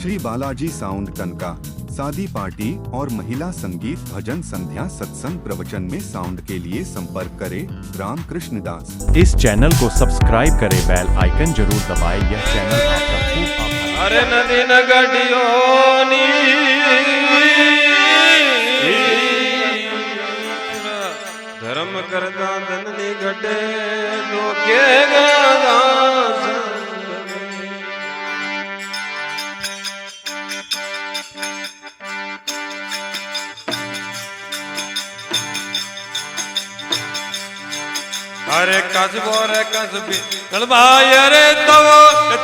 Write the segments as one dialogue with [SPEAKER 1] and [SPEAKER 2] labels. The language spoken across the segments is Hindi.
[SPEAKER 1] श्री बालाजी साउंड कनका शादी पार्टी और महिला संगीत भजन संध्या सत्संग प्रवचन में साउंड के लिए संपर्क करें रामकृष्ण दास।
[SPEAKER 2] इस चैनल को सब्सक्राइब करें, बेल आइकन जरूर दबाएं। यह चैनल आपका खूब आभारी।
[SPEAKER 3] अरे नदी न गडियोनी धर्म करता धननी घटे तो के गया। अरे कसबो रे कसबी तलवाय रे तव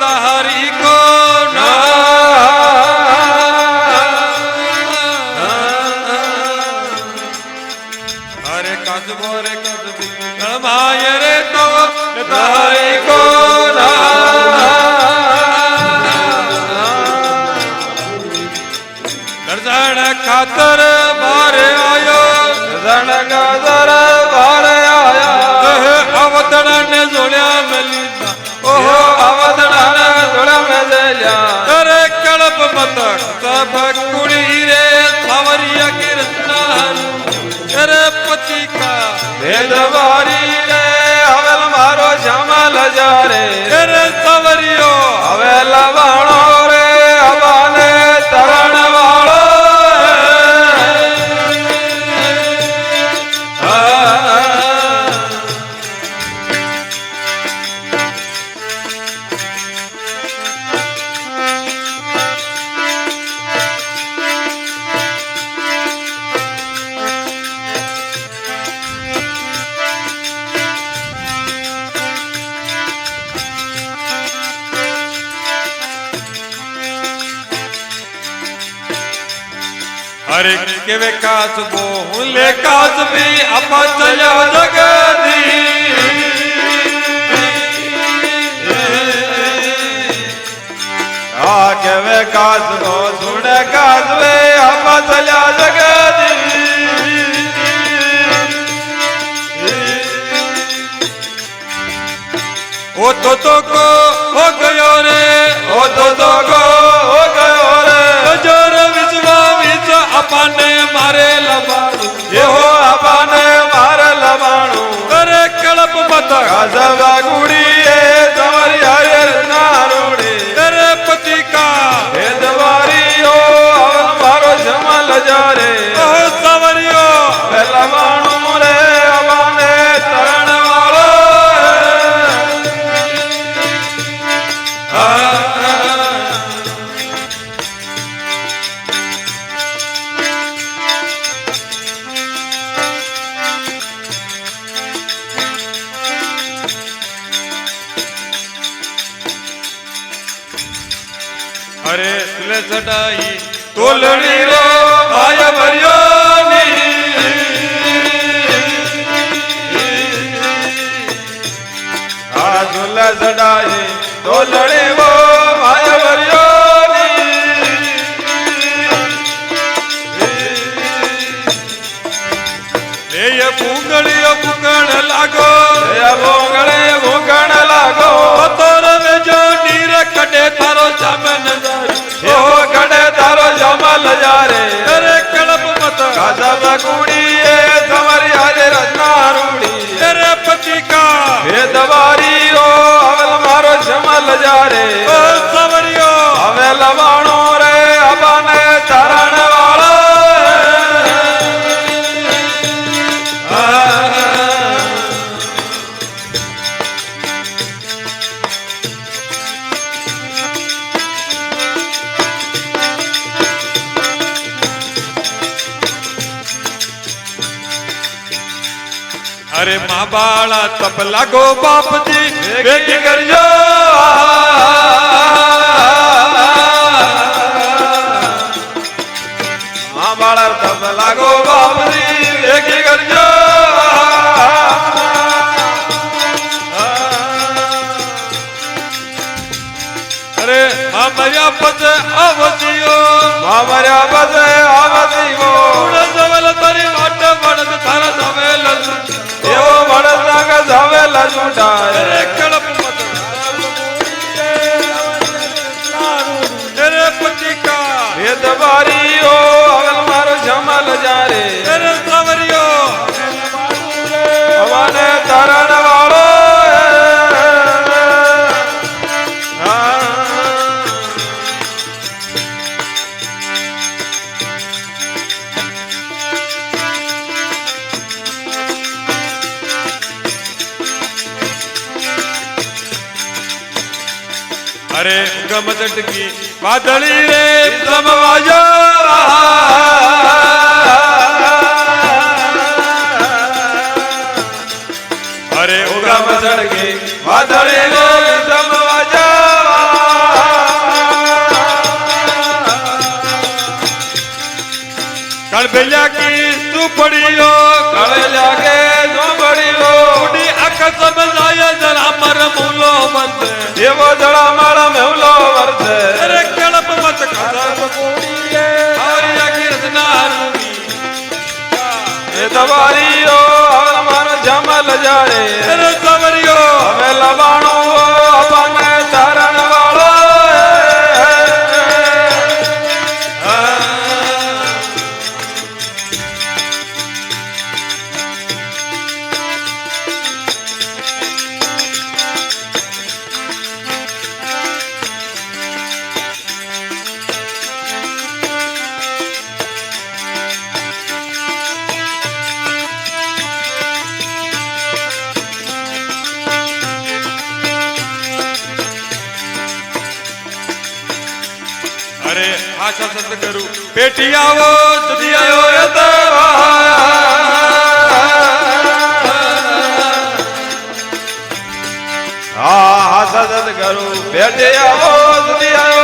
[SPEAKER 3] तारी को ना अरे कसबो रे कसबी तलवाय रे तव तारी को ना दर्शन खातर बार आयो दर्शन खातर बार आया अवतड़ा ने जोड़िया मिलीता ओहो अवतड़ा ने जोड़िया मिलिया तेरे कल्प मतक सब कुड़ी रे सावरिया कृष्णा तेरे पति का भेदवारी रे अवेल मारो श्यामल जा रे तेरे सावरियो अवेल वाणो रे अबाने तरण वालो अरे के विकास वो हुले कास भी अपा चलो जगदी आके विकास वो सुने कास वे अपा चलो जगदी ओ तो को हो गयो रे ओ तो को हो गयो रे जोर अपाने मारे लबाणू ये हो अपाने मारे लबाणू करे कल्प मत गाजवा गुड़ी है तुम्हारी हरियर नारुड़ी तेरे पति का भेदवारी हो मारो जमल जा रे ओ सवरियो लबाणू रे अपाने तरण वालो अरे तुले चढ़ाई तोलनी रो आया भरियो नी आज तुले चढ़ाई तोलनी वो आया भरियो नी ये भूंगड़ियो भूंगण लागो ये भूंगड़े भूंगण लागो तोर में जो नीर कटे थारो जामन ओ गड़े तारो जमल जा रे तेरे कल्प मत गाजब कुड़ी ए तुम्हारी हरे रत्ना रूड़ी तेरे पति का भेदवारी ओ अवल मारो जमल जा रे ओ सवरियो अवल वाणो रे अबाने तरण वाला अरे माँ बाला तप लागो बाप जी बेटी कर जो माँ बाला तप लागो बाप जी बेटी कर जो अरे हमारा पद अवधियो हमारा पद अवधियो सवल तरी वाट बढ़ थारा सवेल एवो बढ़ता का सवेल झूठा रे कड़प मत तेरे पति દબારીઓ અગલ મારો જમલ જારે અરે સાવરિયો હવાને તારણ વાળો અરે ગમ ચટકી વાદળી રે સમવાજો અરે ગમ ચટકી વાદળી રે સમવાજો કળબેલા કી સુપડીઓ કળબેલા કે સુપડીઓ ઉડી આખ સમજાય જરા મર મૂલો બંધ એવો જડા મારા મેવલો વર્તે અરે કેળપ મત ખાધા પકોડીએ હરિયા કી રચના રૂની એ દવારીઓ અમાર જમલ જારે અરે સવરિયો અમે લબાણો અપાને તારણ વાળો અરે આશા સત કરું પેટી આવો સુધી આયો આશા સત કરું પેટી આવો સુધી આયો